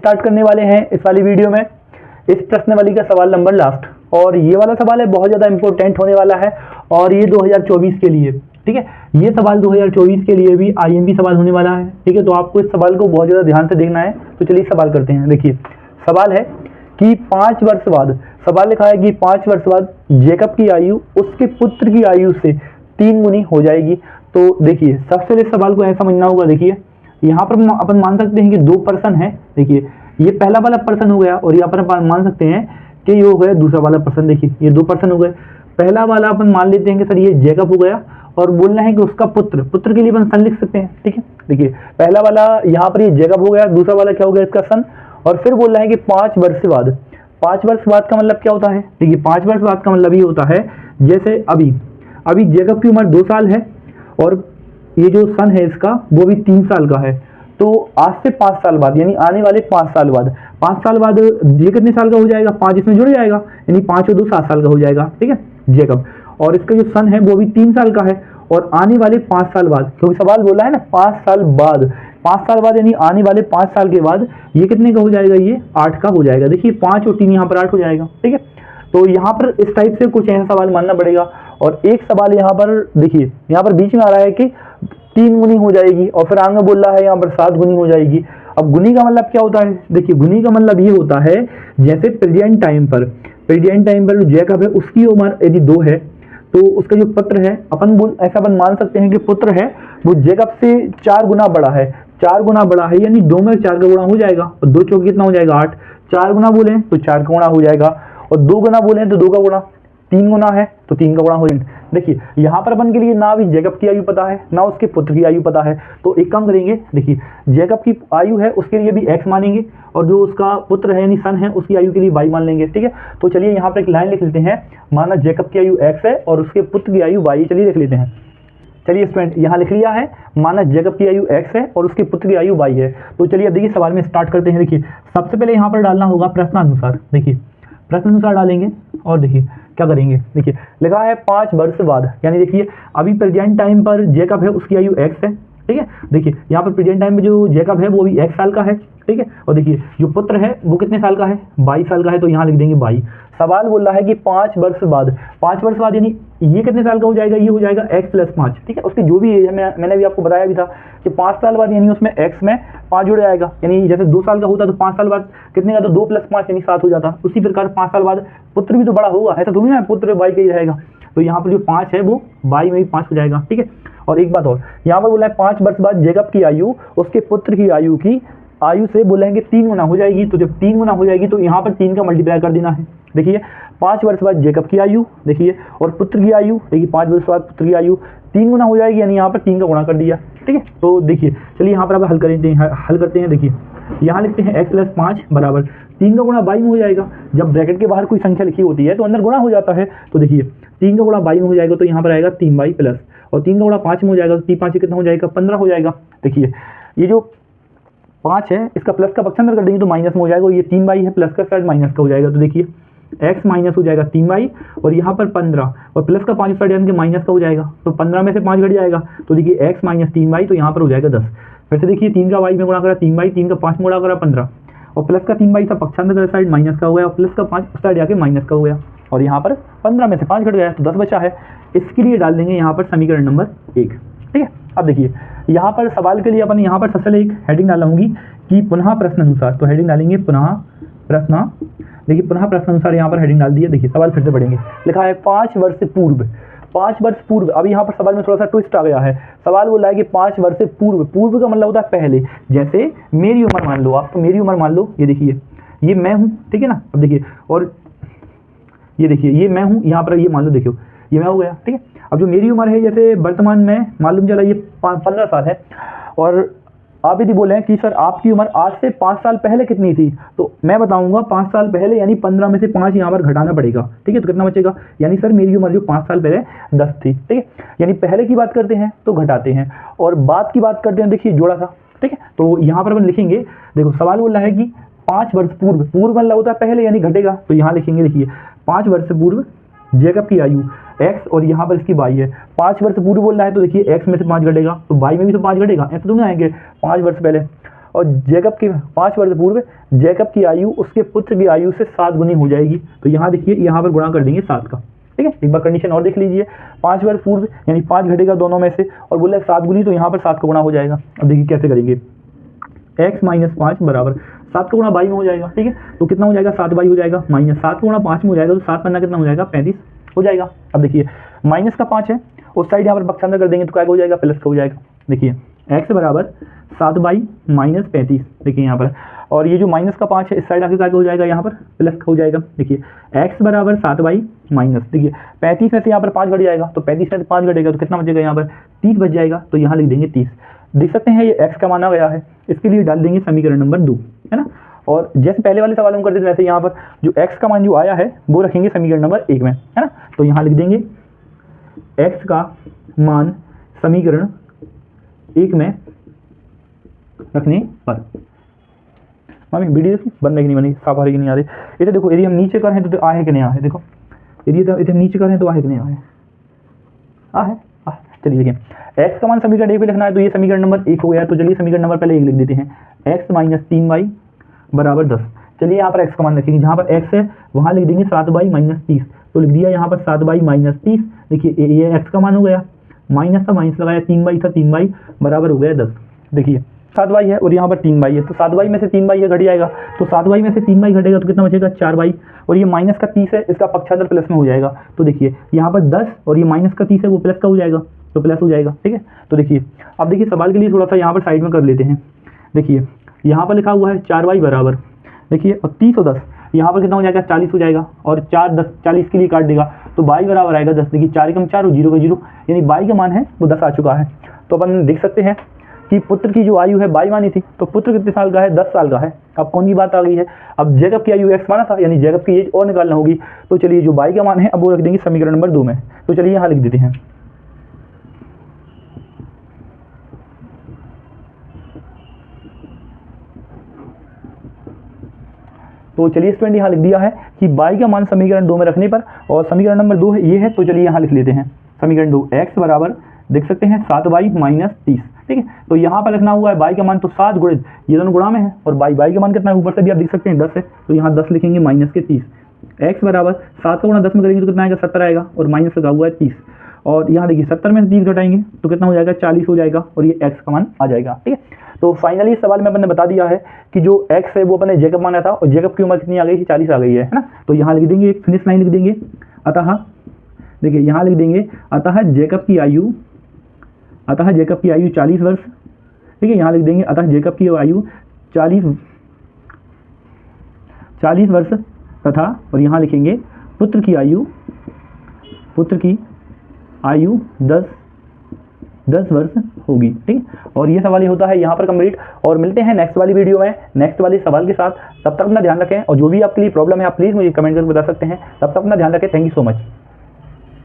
Start करने वाले हैं इस वाली वीडियो में इस प्रश्नावली का सवाल नंबर लास्ट, और ये वाला सवाल है बहुत ज़्यादा इंपॉर्टेंट होने वाला है, और ये 2024 के लिए, ठीक है, ये सवाल 2024 के लिए भी आईएमपी सवाल होने वाला है, ठीक है। तो आपको इस सवाल को बहुत ज़्यादा ध्यान से देखना है। तो चलिए सवाल करते हैं। देखिए सवाल है कि 5 वर्ष बाद, सवाल लिखा है कि 5 वर्ष बाद जेकब की आयु उसके पुत्र की आयु से 3 गुनी हो जाएगी। तो देखिए सबसे पहले सवाल को ऐसा समझना होगा। देखिए यहाँ पर अपन मान सकते हैं कि 2 पर्सन है। देखिए ये पहला वाला पर्सन हो गया, और यहाँ पर अपन मान सकते हैं कि ये हो गया दूसरा वाला पर्सन। देखिए ये 2 पर्सन हो गए। पहला वाला अपन मान लेते हैं कि सर ये जेकब हो गया, और बोलना है कि उसका पुत्र, पुत्र के लिए अपन सन लिख सकते हैं, ठीक है। देखिए पहला वाला यहाँ पर ये जेकब हो गया, दूसरा वाला क्या हो गया इसका सन, और फिर बोल रहा है कि 5 वर्ष बाद। 5 वर्ष बाद का मतलब क्या होता है? देखिए 5 वर्ष बाद का मतलब ये होता है जैसे अभी जेकब की उम्र 2 साल है, और ये जो सन है इसका वो भी 3 साल का है। तो आज से 5 साल बाद, यानी आने वाले 5 साल बाद, 5 साल बाद ये कितने साल का हो जाएगा? 5 इसमें जुड़ जाएगा, यानी 5 और 2 7 साल का हो जाएगा, ठीक है, जेकब। और इसका जो सन है वो भी 3 साल का है, और आने वाले 5 साल बाद, क्योंकि सवाल बोला है ना 5 साल बाद, 5 साल बाद यानी आने वाले 5 साल के बाद ये कितने का हो जाएगा? ये 8 का हो जाएगा। देखिए 5 और 3 यहाँ पर 8 हो जाएगा, ठीक है। तो यहाँ पर इस टाइप से कुछ ऐसा सवाल मानना पड़ेगा। और एक सवाल यहाँ पर देखिए, यहाँ पर बीच में आ रहा है कि 3 गुनी हो जाएगी, और फिर आगे बोल रहा है यहाँ पर 7 गुनी हो जाएगी। अब गुनी का मतलब क्या होता है? देखिए गुनी का मतलब ये होता है जैसे प्रेजेंट टाइम पर जो जेकब है उसकी उम्र यदि 2 है, तो उसका जो पुत्र है अपन मान सकते हैं कि पुत्र है वो जेकब से 4 गुना बड़ा है, 4 गुना बड़ा है, यानी 2 में 4 का गुणा हो जाएगा, और 2 चौके कितना हो जाएगा? 8। 4 गुना बोले तो 4 का गुणा हो जाएगा, और 2 गुना बोले तो 2 का गुणा, 3 गुना है तो 3 का गुणा हो जाएगा। देखिए यहाँ पर अपन के लिए ना अभी जेकब की आयु पता है ना उसके पुत्र की आयु पता है, तो एक काम करेंगे। देखिए जेकब की आयु है उसके लिए भी x मानेंगे, और जो उसका पुत्र है यानी सन है उसकी आयु के लिए y मान लेंगे, ठीक है। तो चलिए यहाँ पर एक लाइन लिख लेते हैं, माना जेकब की आयु x है और उसके पुत्र की आयु y। चलिए लिख लेते हैं। चलिए स्टूडेंट यहाँ लिख लिया है, माना जेकब की आयु x है और उसके पुत्र की आयु y है। तो चलिए अब देखिए सवाल में स्टार्ट करते हैं। देखिए सबसे पहले यहाँ पर डालना होगा प्रश्नानुसार। देखिए प्रश्नानुसार डालेंगे, और देखिए क्या करेंगे। देखिए लिखा है 5 वर्ष बाद, यानी देखिए अभी प्रेजेंट टाइम पर जेकब है उसकी आयु x है, ठीक है। देखिए यहाँ पर प्रेजेंट टाइम में जो जेकब है वो भी x साल का है, ठीक है। और देखिए जो पुत्र है वो कितने साल का है? 22 साल का है, तो यहाँ लिख देंगे 22। सवाल बोल रहा है कि 5 वर्ष बाद, 5 वर्ष बाद यानी ये कितने साल का हो जाएगा? ये हो जाएगा x + 5, ठीक है। उसकी जो भी एज है मैंने भी आपको बताया भी था कि 5 साल बाद यानी उसमें x में 5 जुड़ जाएगा, यानी जैसे 2 साल का होता तो 5 साल बाद कितने का? तो 2 + 5 यानी 7 हो जाता। उसी प्रकार 5 साल बाद पुत्र भी तो बड़ा होगा, ऐसा थोड़ी ना पुत्र y का ही रहेगा। तो यहाँ पर जो 5 है वो y में भी 5 हो जाएगा, ठीक है। और एक बात और, यहाँ पर बोला है 5 वर्ष बाद जेकब की आयु उसके पुत्र की आयु से बोलेंगे 3 गुना हो जाएगी। तो जब 3 गुना हो जाएगी तो यहाँ पर 3 का मल्टीप्लाई कर देना है। देखिए 5 वर्ष बाद जेकब की आयु, देखिए, और पुत्र की आयु, देखिए 5 वर्ष बाद पुत्र की आयु 3 गुना हो जाएगी, यानी यहाँ पर 3 का गुणा कर दिया, ठीक है। तो देखिए चलिए यहाँ पर अब हल करते हैं। देखिए यहाँ लिखते हैं x + 5 बराबर 3 का गुणा y में हो जाएगा। जब ब्रैकेट के बाहर कोई संख्या लिखी होती है तो अंदर गुणा हो जाता है। तो देखिए 3 का गुणा y में हो जाएगा, तो यहाँ पर आएगा 3y प्लस, और 3 का गुणा 5 में हो जाएगा, तो 3 5 कितना हो जाएगा? 15 हो जाएगा। देखिए ये जो 5 है इसका प्लस का पक्ष अंदर कर देंगे तो माइनस में हो जाएगा, ये 3y है प्लस का साइड माइनस का हो जाएगा। तो देखिए x माइनस हो जाएगा 3y, और यहाँ पर 15, और प्लस का 5 साइड यानी कि माइनस का हो जाएगा, तो 15 में से 5 घट जाएगा, तो देखिए x - 3y, तो यहाँ पर हो जाएगा 10। फिर से देखिए 3 का y में गुणा करा 3y, 3 का 5 में गुणा करा 15, और प्लस का 3y का पक्षांतर साइड माइनस का हो गया, और प्लस का 5 साइड जाके माइनस का हो गया, और यहाँ पर 15 में से 5 घट गया तो 10 बचा है। इसके लिए डाल देंगे यहाँ पर समीकरण नंबर 1, ठीक है। अब देखिए यहाँ पर सवाल के लिए अपन यहाँ पर सबसे पहले एक हेडिंग डालूंगी कि पुनः प्रश्न अनुसार। तो हेडिंग डालेंगे पुनः प्रश्न। देखिए पुनः प्रश्न अनुसार यहाँ पर हेडिंग डाल दिया। देखिए सवाल फिर से पढ़ेंगे। लिखा है 5 वर्ष पूर्व, 5 वर्ष पूर्व। अब यहाँ पर सवाल में थोड़ा सा ट्विस्ट आ गया है। सवाल बोला है कि 5 वर्ष पूर्व, पूर्व का मतलब होता है पहले। जैसे मेरी उम्र मान लो आप, तो मेरी उम्र मान लो, ये देखिए ये मैं हूँ, ठीक है ना। अब देखिए, और ये देखिए ये मैं हूँ, यहाँ पर ये मान लो, देखियो ये मैं हो गया, ठीक है। अब जो मेरी उम्र है, जैसे वर्तमान में मालूम चला ये 15 साल है, और आप यदि बोले कि सर आपकी उम्र आज से 5 साल पहले कितनी थी, तो मैं बताऊंगा 5 साल पहले यानी 15 में से 5 यहाँ पर घटाना पड़ेगा, ठीक है। तो कितना बचेगा? यानी सर मेरी उम्र जो 5 साल पहले 10 थी, ठीक है। यानी पहले की बात करते हैं तो घटाते हैं, और बाद की बात करते हैं, देखिए जोड़ा था, ठीक है। तो यहाँ पर अपन लिखेंगे, देखो सवाल बोल रहा है कि 5 वर्ष पूर्व, पूर्व मतलब होता है पहले यानी घटेगा, तो यहाँ लिखेंगे, देखिए 5 वर्ष पूर्व जेकब की आयु x, और यहाँ पर इसकी y है। 5 वर्ष पूर्व बोल रहा है, तो देखिए x में से 5 घटेगा तो y में भी तो 5 घटेगा, ऐसे तो नहीं आएंगे 5 वर्ष पहले। और जैकब की 5 वर्ष पूर्व जैकब की आयु उसके पुत्र की आयु से 7 गुनी हो जाएगी। तो यहाँ देखिए यहाँ पर गुणा कर देंगे 7 का, ठीक है। एक बार कंडीशन और देख लीजिए, 5 वर्ष पूर्व यानी 5 घटेगा दोनों में से और बोला 7 गुनी, तो यहाँ पर 7 का गुणा हो जाएगा। अब देखिए कैसे करेंगे, x माइनस 5 बराबर 7 का गुणा 22 में हो जाएगा, ठीक है। तो कितना हो जाएगा, 7 22 हो जाएगा, माइनस 7 का गुणा 5 में हो जाएगा, तो 7 पन्ना कितना हो जाएगा, 35 हो जाएगा। अब देखिए माइनस का 5 है, उस साइड यहाँ पर पक्षांतर कर देंगे तो क्या हो जाएगा, प्लस का हो जाएगा। देखिए x बराबर 7 बाई माइनस 35, देखिए यहाँ पर, और ये जो माइनस का 5 है इस साइड आके क्या हो जाएगा, यहाँ पर प्लस का हो जाएगा। देखिए x बराबर 7 बाई माइनस, देखिए 35 में से यहाँ पर 5 घट जाएगा, तो 35 में से 5 घटेगा तो कितना बचेगा, यहाँ पर 30 बच जाएगा। तो यहाँ लिख देंगे 30। देख सकते हैं ये x का माना गया है, इसके लिए डाल देंगे समीकरण नंबर 2, है ना। और जैसे पहले वाले सवाल हम करते थे वैसे यहाँ पर जो x का मान जो आया है वो रखेंगे समीकरण नंबर 1 में, है ना। तो यहाँ लिख देंगे x का मान समीकरण 1 में रखने पर। मामी वीडियो बन रही कि नहीं बनी, साफ आ रही कि नहीं आ रही। इसे देखो यदि हम नीचे कर हैं तो आ है कि नहीं आ है, देखो यदि हम नीचे कर हैं तो आ है कि नहीं आ है। चलिए देखिए x का मान समीकरण 1 पे लिखना है, तो ये समीकरण नंबर 1 हो गया। तो चलिए समीकरण नंबर पहले 1 लिख देते हैं, x माइनस 3y बराबर 10। चलिए यहाँ पर x का मान रखेंगे, जहाँ पर x है वहाँ लिख देंगे 7 बाई माइनस 30। तो लिख दिया यहाँ पर 7 बाई माइनस 30। देखिए ये x का मान हो गया, माइनस का माइनस लगाया, 3 बाई था, 3 बाई बराबर हो गया 10। देखिए 7 बाई है और यहाँ पर 3 बाई है, तो 7 बाई में से 3 बाई घट जाएगा, तो 7 बाई में से 3 बाई घटेगा तो कितना बचेगा, 4 बाई। और ये माइनस का 30 है, इसका पक्षांतर प्लस में हो जाएगा। तो देखिए यहाँ पर 10 और ये माइनस का 30 है वो प्लस का हो जाएगा, तो प्लस हो जाएगा, ठीक है। तो देखिए अब देखिए सवाल के लिए थोड़ा सा यहाँ पर साइड में कर लेते हैं। देखिए यहाँ पर लिखा हुआ है 4 बाई बराबर, देखिए और 30 और 10 यहाँ पर कितना हो जाएगा, 40 हो जाएगा, और 4 10 40 के लिए काट देगा तो बाई बराबर आएगा 10। देखिए 4 एकम 4 और 0 का 0, यानी बाई का मान है वो 10 आ चुका है। तो अपन देख सकते हैं कि पुत्र की जो आयु है बाई मानी थी, तो पुत्र कितने साल का है, 10 साल का है। अब कौन सी बात आ गई है, अब जैकब की आयु x माना था, यानी जैकब की एज और निकालना होगी। तो चलिए जो बाई का मान है अब वो रख देंगे समीकरण नंबर 2 में। तो चलिए यहाँ लिख देते हैं, तो चलिए स्टूडेंट यहाँ लिख दिया है कि बाई का मान समीकरण 2 में रखने पर, और समीकरण नंबर 2 है ये है। तो चलिए यहाँ लिख लेते हैं समीकरण 2, x बराबर देख सकते हैं 7 बाई माइनस 30, ठीक है। तो यहाँ पर लिखना हुआ है बाई का मान, तो 7 गुणित ये दोनों गुणा में है, और बाई का मान कितना है ऊपर से भी आप देख सकते हैं 10 है, तो यहाँ 10 लिखेंगे माइनस के 30। x बराबर 7 का गुणा 10 में करेंगे तो कितना आएगा, 70 आएगा, और माइनस लगा हुआ है 30। और यहाँ देखिए 70 में से 30 घटाएंगे तो कितना हो जाएगा, 40 हो जाएगा, और ये x का मान आ जाएगा, ठीक है। तो फाइनली इस सवाल में अपन ने बता दिया है कि जो x है वो अपने जैकब माना था, और जैकब की उम्र कितनी आ गई थी, 40 आ गई है ना। तो यहाँ लिख देंगे एक फिनिश लाइन लिख देंगे, अतः देखिए यहाँ लिख देंगे अतः जैकब की आयु 40 वर्ष, ठीक है। यहाँ लिख देंगे अतः जैकब की आयु 40 वर्ष तथा, और यहाँ लिखेंगे पुत्र की आयु 10 वर्ष होगी, ठीक। और ये सवाल ही होता है यहाँ पर कंप्लीट। और मिलते हैं नेक्स्ट वाली वीडियो में नेक्स्ट वाले सवाल के साथ। तब तक अपना ध्यान रखें, और जो भी आपके लिए प्रॉब्लम है आप प्लीज़ मुझे कमेंट करके बता सकते हैं। तब तक अपना ध्यान रखें। Thank you so much.